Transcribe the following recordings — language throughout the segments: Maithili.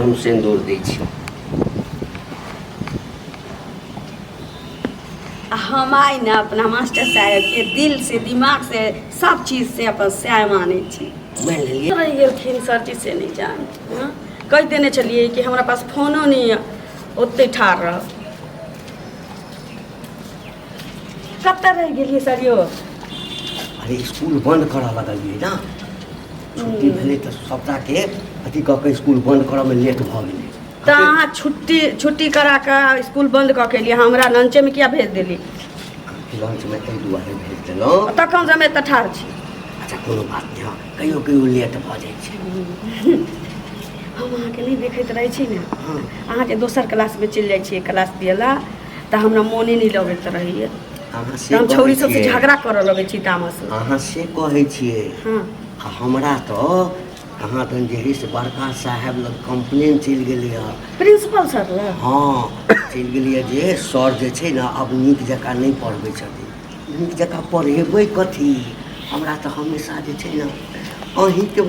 हम सिंदूर दै छी। हम आई ना अपना मास्टर साहब के दिल से दिमाग से सब चीज से अपन सहाय माने छी। मान लेलिए रह गेलखिन सर जी से नहीं जान कह देने चलिए कि हमारा पास फोनो नहीं है ओते ठार रह कब तक रह गेलिए सर यो। अरे स्कूल बंद करऽ लगलिए ना, छुट्टी भेले तो सबटा के अथी कऽ के स्कूल बंद करऽ में लेट भऽ गेलै। तो अहाँ छुट्टी करा के स्कूल बंद कऽ के लिए हमरा लंचे में क्या भेज देली। लंच में एहि दुआरे भेज देलहुँ तखन समय तऽ ठार छी। अच्छा कोनो बात नहीं, हाँ कहियो कहियो लेट भऽ जाइ छै। हम अहाँके नहीं देखैत रहै छी ने, हाँ अहाँ जे दोसर क्लास में चलि जाइ छियै क्लास दियला तऽ हमरा मोने नहीं लगैत रहैए। अहाँ से हम छौरी सबसे छियै, झगड़ा करऽ लगै छी तामस। अहाँ से कहै छियै। हाँ आ हमरा तो कहाँ दन जे से बड़का साहब लग कंप्लेन चलि गेलै है। प्रिंसिपल सर लग। हाँ चलि गेलिए जे सर जे छै ना अब नीक जकाँ नहीं पढ़बै छथिन। नीक जकाँ पढ़ेबै कथी, हमरा तो हमेशा जे छै ना अहीँके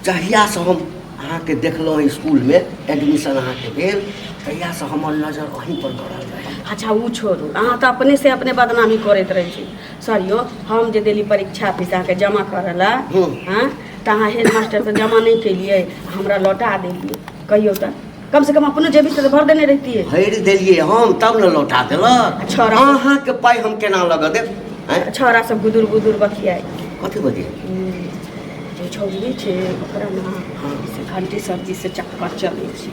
जहियासँ हम अहाँके देखलहुँ स्कूल में एडमिशन अहाँके भेल तहियासँ हमर नजर अहीं पर गड़ल रहै। अच्छा वो छोड़ू, अहाँ तो अपने से अपने बदनामी करैत रहै छी। सर यो हम जे देली परीक्षा फीस अहाँके जमा करला हाँ तो अहाँ हेड मास्टर से जमा नहीं केलिए हमरा लौटा देलिए कहियो तो कम से कम अपनो जेबी से भर देने रहतिए। भरि देलिए हम तब न लौटा देलक। छौड़ा अहाँके पाइ हम केना लगा देब। छौड़ा सब गुदुर गुदुर बकियाई कथी बजिए जे छौड़ी नहीं छै ओकरा ना से घंटी सब्जी से चक्कर चलै छै।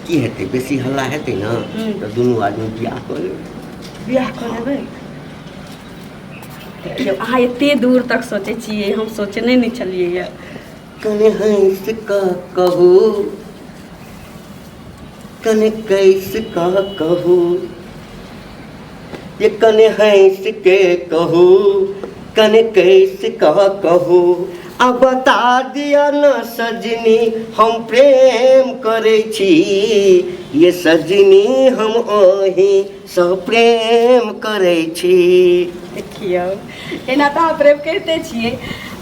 की हेतै बेसी हल्ला हेतै ना तो दुनू आदमी बियाह कऽ लेबै। बियाह कऽ लेबै। देखियौ अहाँ एते दूर तक सोचै छियै हम सोचने नहीं छलिए ये। कने हंस कऽ कहू कने कैसे कह कहू ये कने हंस के कहू कने कैसे कह कहू अब बता दिया न सजनी हम प्रेम करे छी ये सजनी हम अहीं सँ प्रेम करे छी। देखियौ एना तऽ अहाँ प्रेम करिते छियै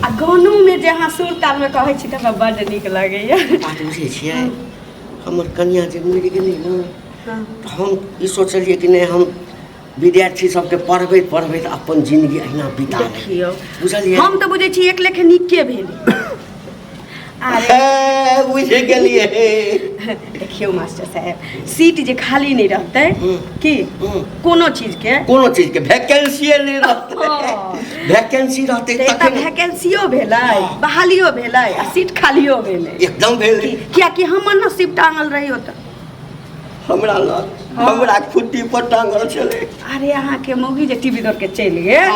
आ गानों में जे अहाँ सुर ताल में कहै छी तऽ हमरा बड्ड नीक लगैए। बात बुझै छियै हमर कन्या जे मरि गेलै ना तऽ हम ई सोचलिए कि नहीं हम विद्यार्थी सबके पढ़बैत पढ़बैत अपन जिंदगी अहिना बिता देखियौ बुझलिए। हम तऽ बुझै छी एक लेखे नीके भेलै। बुझे गेलिए। देखियौ मास्टर साहब सीट जे खाली नहीं रहतै कि कोनो चीज के वैकेंसी नहीं रहतै। वैकेंसी रहतै तखन वैकेंसियो भेलै बहालियो भेलै आ सीट खालियो भेलै एकदम भेलै। कियाकि हमर नसीब टांगल रही ओतऽ हमरा लग हमरा खुट्टी पर टांगल छलै। अरे अहाँके मौगी जे टीवी दौड़ के चलि गेल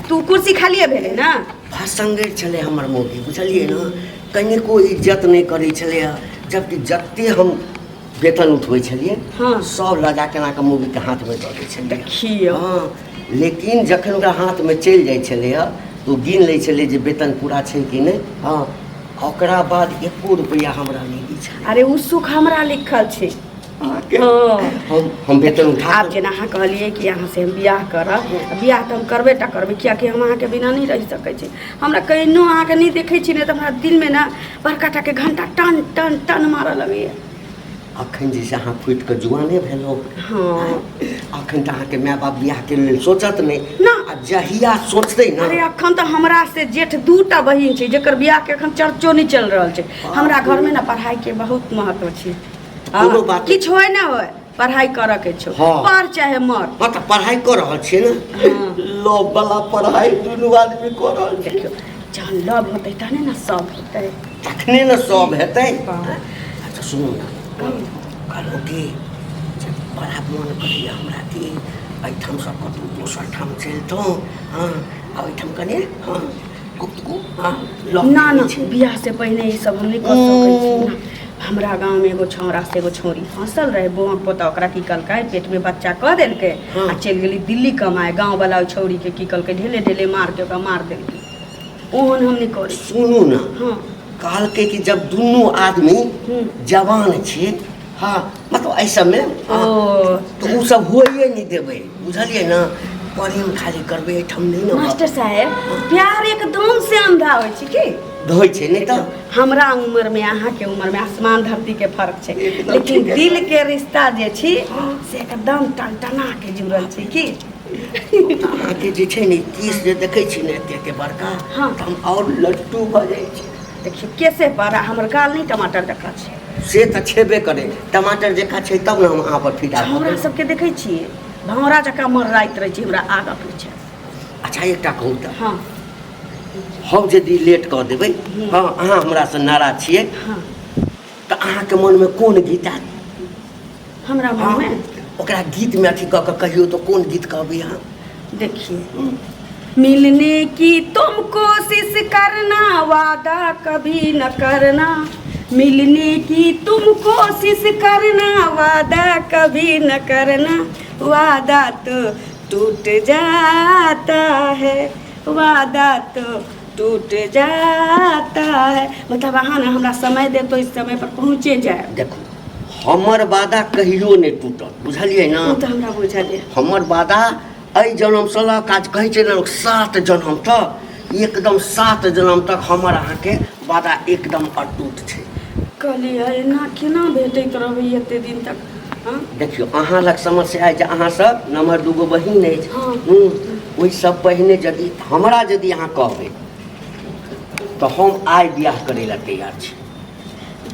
तू कुर्सी खालिए भेलै ना। भसंगैर छलै हमर मौगी बुझलिए ना, कनिको इज्जत नहीं करै छलै। जबकि जत्ते हम वेतन उठबै छलिए सब लगा केना के मौगी के हाथ में दऽ दै छलिए। देखियौ हाँ लेकिन जखन ओकरा हाथ में चलि जाइ छलै तो गिन लै छलै जे वेतन पूरा छै कि नहीं। हाँ ओकरा बाद एको रुपया हमरा नहीं दै छलै। अरे उ सुख हमरा लिखल छै। हम वेतन उठा आब जेना अहाँ कहलिए कि अहाँ से हम बियाह करब बियाह तऽ हम करबे टा करबै कियाकि हम अहाँके बिना नहीं रहि सकै छी। हमरा कहिनो अहाँके नहीं देखै छी ने तऽ हमरा दिल में ना बड़का टाके घंटा टन टन टन मारऽ लगैए। अखन जे अहाँ फुटि कऽ जुआने भेलहुँ हाँ अखन तऽ अहाँके माय बाप बियाह के लेल सोचत नहीं ना। आ जहिया सोचतै ना। अरे अखन तऽ हमरा से जेठ 2टा बहिन छै जेकर बियाह के अखन चर्चो नहीं चल रहल छै। हमरा घर में ना पढ़ाई के बहुत महत्व छै। कोनो बात किछु होय ना होय पढ़ाई करऽ के छौ पढ़ चाहे मर। हाँ तऽ पढ़ाई कर रहल छियै ना लव वाला पढ़ाई दुनू आदमी कर रहल छियै। देखियौ जहन लव होतै तहने ना सब होतै तखने ना सब हेतै। अच्छा सुनू ना कहलहुँ कि जे बड़ा मोन करैए हमरा कि एहिठाम सँ कतहु दोसर ठाम चलितहुँ। हाँ आ ओहिठाम कनि हाँ गुप्त ना ना बियाह से पहिने ई सब हम नहीं कर सकै छी ना। हमरा गाँव में एगो छौड़ा से एगो छोरी फंसल रहे बौआक पोता ओकरा की कलकै पेट में बच्चा कऽ देलकै आ चलि गेली दिल्ली कमाए। गाँव वाला छौरी के की कलकै ढेले ढेले मार के ओकरा मार देलकै। ओहन हम नहीं करै। सुनू ना कहलकै कि जब दुनू आदमी जवान छियै हाँ मतलब एहि सबमे तो उ सब होइए नहीं देबै बुझलिए ना। प्रेम खाली करबै एहिठाम नहीं ना मास्टर साहब प्यार एकदम से अंधा होइ छै की होइ छै नहीं तो हमरा उम्र में अहाँ के उम्र में आसमान धरती के फर्क छै एकदम लेकिन ठीक है। दिल के रिश्ता जे छी से एकदम टनटना के जुड़ल छै की अहाँके जे छै ने केस जे देखै छी ने एते बड़का हाँ। तऽ हम और लट्टू भऽ जाइ छी देखियो कैसे पर हमर गाल नहीं टमाटर जका छै से तऽ छेबे करे टमाटर जेका छै तब ने हम अहाँ पर फिदा भऽ हमरा गेलहुँ। सबके देखै छियै भौरा जका मर्राइत रहै छै हमरा आगा पीछे अच्छा एकटा कहू तऽ हाँ हम यदि लेट कऽ देबै हाँ अहाँ हमरासँ नाराज छियै हाँ तऽ अहाँके मनमे कोन गीत आयत हमरा हाँ, मन में ओकरा गीतमे अथी कऽ कऽ कहियो तऽ कोन गीत कहबै अहाँ देखिए मिलने की तुम कोशिश करना वादा कभी न करना मिलने की तुम कोशिश करना वादा कभी न करना वादा तो टूट जाता है वादा तो टूट जाता है मतलब अहाँ ने हमरा समय दे तो इस समय पर पहुँचे जाए देखू हमर वादा कहियो नहि टूटत बुझलियै ने ओ तो हमरा बुझलिए हमर वादा एहि जन्मसँ लऽ काज कहै छै ने 7 जन्म तक एकदम 7 जन्म तक हमर अहाँके वादा एकदम अटूट छै कहलिए एना केना भेटैत रहबै एते दिन तक हाँ देखियौ अहाँ लग समस्या है जे अहाँ सब नम्हर 2 गो बहिन अछि हाँ। ओहि सब पहिने यदि हमरा यदि अहाँ कहबै तऽ हम आइ बियाह करै लए तैयार छी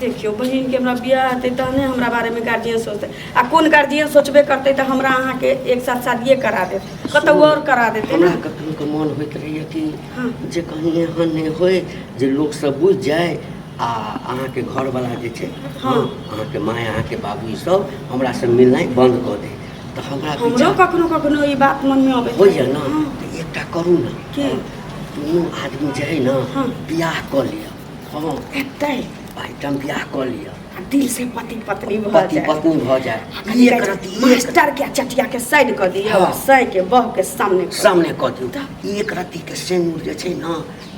देखियो बहिन के हमरा बियाह हेतै तहने हमरा बारे में गार्जियन सोचतै आ कोन गार्जियन सोचबे करतै तऽ हमरा अहाँ के एक साथ शादिये करा देत कतौ और करा देतै हमरा ना कखनो के मन होइत रहैए कि हाँ। जे कहीं एहन नहि होय जे लोक सब बुझि जाय आ अहाँके घरवला जे छै हाँ। अहाँके माय अहाँके बाबू ई सब हमरा से मिलनाइ बंद कऽ दे तऽ हमरा हमरो विचार कखनो कखनो ई बात मन में अबै होइए ने तऽ एकटा करू ने की दुनू आदमी जे है ने हाँ। बियाह कऽ लिअ हाँ एतै एकदम बियाह कऽ लिअ आ दिल से पति पत्नी भऽ पति जाए पत्नी भऽ जाए एक रत्ती मास्टर के चटिया के साइड कर दियो हाँ। सै के बह के सामने कर सामने कऽ दियौ एक रत्ती के सेनुर जे छै ने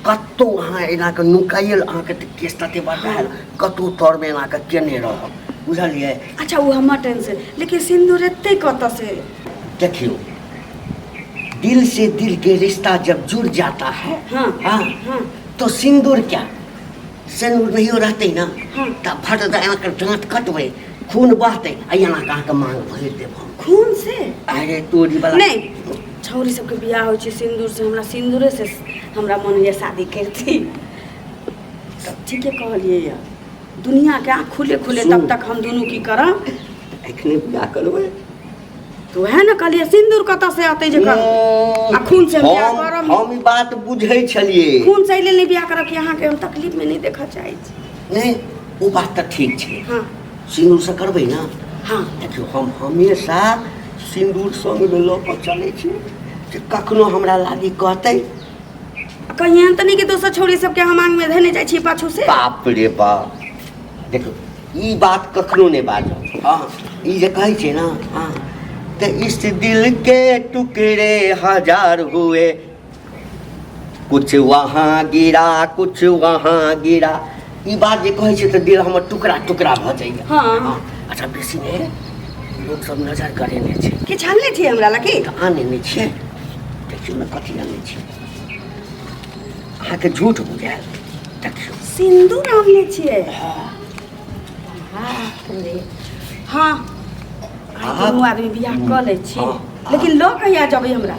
कतौ अहाँ एना के नुकायल अहाँके तऽ केस तते बढ़ायल कतौ तौरमे एना के केने रहब बुझलियै अच्छा वो हमर टेंशन लेकिन सिंदूर एतै कतऽ से देखियो दिल से दिल के रिश्ता जब जुड़ जाता है हाँ। हाँ हाँ तो सिंदूर क्या सिंदूर नहीं रहते ना हाँ। तब फट एना के दाँत कटबै खून बहतै आ एना के अहाँके मांग भरि देब हम खून से अरे तोरी वाला नहीं छौरी सबके बियाह होइ छै सिंदूर से हमरा सिंदूरे से हमरा मन ये शादी करती सब ठीके कहलिए या दुनिया के आँख खुले खुले तब तक हम दोनों की करब एखने बियाह करबै तो वह ना कहलिए सिंदूर कतऽ से आते जे करब आ खून से बियाह करब हम ई बात बुझै छलिए खून से लेल नहीं बियाह करब कि अहाँ के हम तकलीफ में नहीं देखा चाहै छी नहीं वो बात तऽ ठीक छै हाँ सिंदूर से करबै ना हाँ देखियो हम हमेशा सिंदूर संगमे लऽ कऽ चलै छी जे कखनो हमरा लागी कहतै कहीं एहन तऽ नहीं कि दोसर छौरी सबके हम आंग में धने जाइ छी पाछू से बाप रे बाप देखो ई बात कखनो नहीं बाजब हाँ ई जे कहै छै ना हाँ तो इस दिल के टुकड़े हजार हुए कुछ वहाँ गिरा कुछ वहाँ गिरा ई बात जे कहै छै तऽ दिल हमर टुकड़ा टुकड़ा भऽ जाइए हाँ। अच्छा बेसी नहि लोक सब नजर करेने छै कि छानले छी हमरा लगी तऽ आने नहि छियै देखियौ ने कथी आने छियै अहाँके झूठ बुझायल देखियौ सिंदूर आनले छियै हाँ बाप रे हाँ आप- दुनू आदमी बियाह कऽ लै छी हाँ। लेकिन लो कहिया जबै हमरा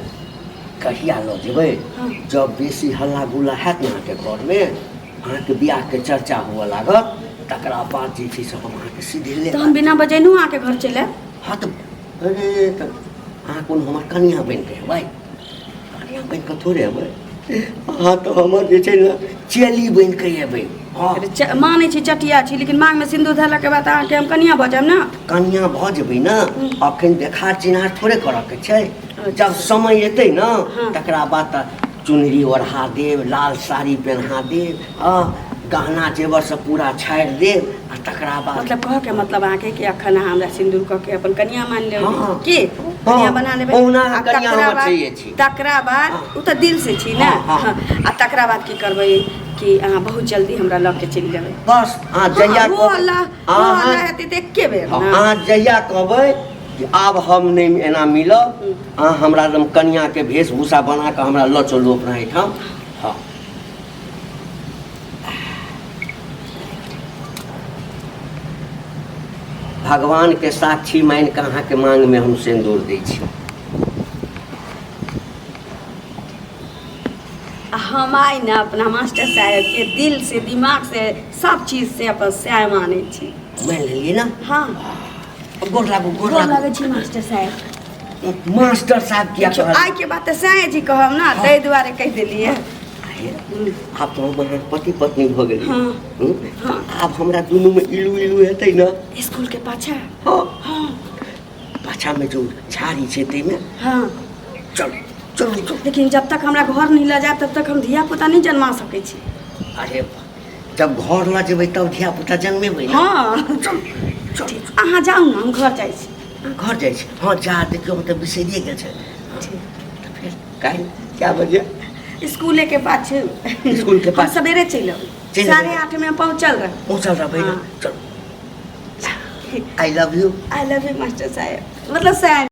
कहिया लऽ जेबै हाँ। जब बेसी हल्ला गुल्ला हैत ने अहाँके घरमे अहाँके बियाहके चर्चा हुअ लागत तकरा बाद जे छै से हम अहाँके सीधे ले तो हम बिना बजैनू अहाँके घर चलि आयब हाँ तऽ अरे तऽ अहाँ कोन हमर कनिया बनि कऽ अयबै कनिया बनि कऽ थोड़े अयबै अहाँ तऽ हमर जे छै ने चेली बनि कऽ अयबै हाँ मानै छी चटिया छी लेकिन मांग में सिंदूर धरलाके बाद अहाँके हम कनिया भऽ जायब ने कनिया भऽ जेबै ने अखन देखार चिन्हार थोड़े करऽके छै जब समय एतै ने हाँ। तकरा बाद तऽ चुनरी ओढ़ा देब लाल साड़ी पहना देब हाँ गहना जेवर से पूरा छाड़ि देब आ तकरा बाद मतलब कह के मतलब अहाँके कि अखन अहाँ हमरा सिंदूर कऽ के अपन कनिया मान लेब हाँ। की कनिया बना लेबै ओहुना आ कनिया तकरा हमर बाद- चाहिए छी। तकरा बाद हाँ। ओ तऽ दिल से छी ने हाँ, हाँ। हाँ। आ तकरा बाद की करबै कि अहाँ बहुत जल्दी हमरा लऽ के चलि जेबै बस अहाँ जहिया हाँ, वो अल्लाह हेतै तऽ एके बेर हाँ, ने। अहाँ जहिया कहबै कि आब हम नहीं एना मिलब, अहाँ हमरा एकदम कन्या के वेशभूषा बना के हमरा लऽ चलू अपना एहिठाम। हाँ भगवान के साक्षी मान के अहाँ के मांग में हम सिंदूर दै छी। हम आई ना अपना मास्टर साहब के दिल से दिमाग से सब चीज से अपन सैय माने छी। मान लेलिए ना। हाँ गोर लागू गोर गोर लागू। लगे छी मास्टर साहब। मास्टर साहब किया देखियो, कहल? आइ के बात सैय जी कहब ना, ताहि दुआरे कह देलिए। आप तो हमारे पति पत्नी भ गेली। हाँ हाँ अब हमरा दुनू में इलू इलू हेतै ना। स्कूल के पाछा। हाँ हाँ पाछा में जो झाड़ी छै तै में। हाँ चलो चलो चलो। लेकिन जब तक हमरा घर नहीं ले जाए तब तक हम धिया पुता नहीं जन्मा सकै छी। अरे जब घर ल जेबै तब धिया पुता जन्मेबै ना। हाँ चल चल अहाँ जाऊ ना, हम घर जाइ छी। घर जाइ छी। हाँ जा, देखियो हम तऽ बिसरिए गेल छै। तऽ फिर काल्हि क्या बजे? स्कूले के पास स्कूल के पास? हम सवेरे चलि चलि अबै, अबै। 8:30 में पहुँचल रह। पहुँचल रहबै ना। हाँ। चलो I love U. I love U master साहब, मतलब साहब।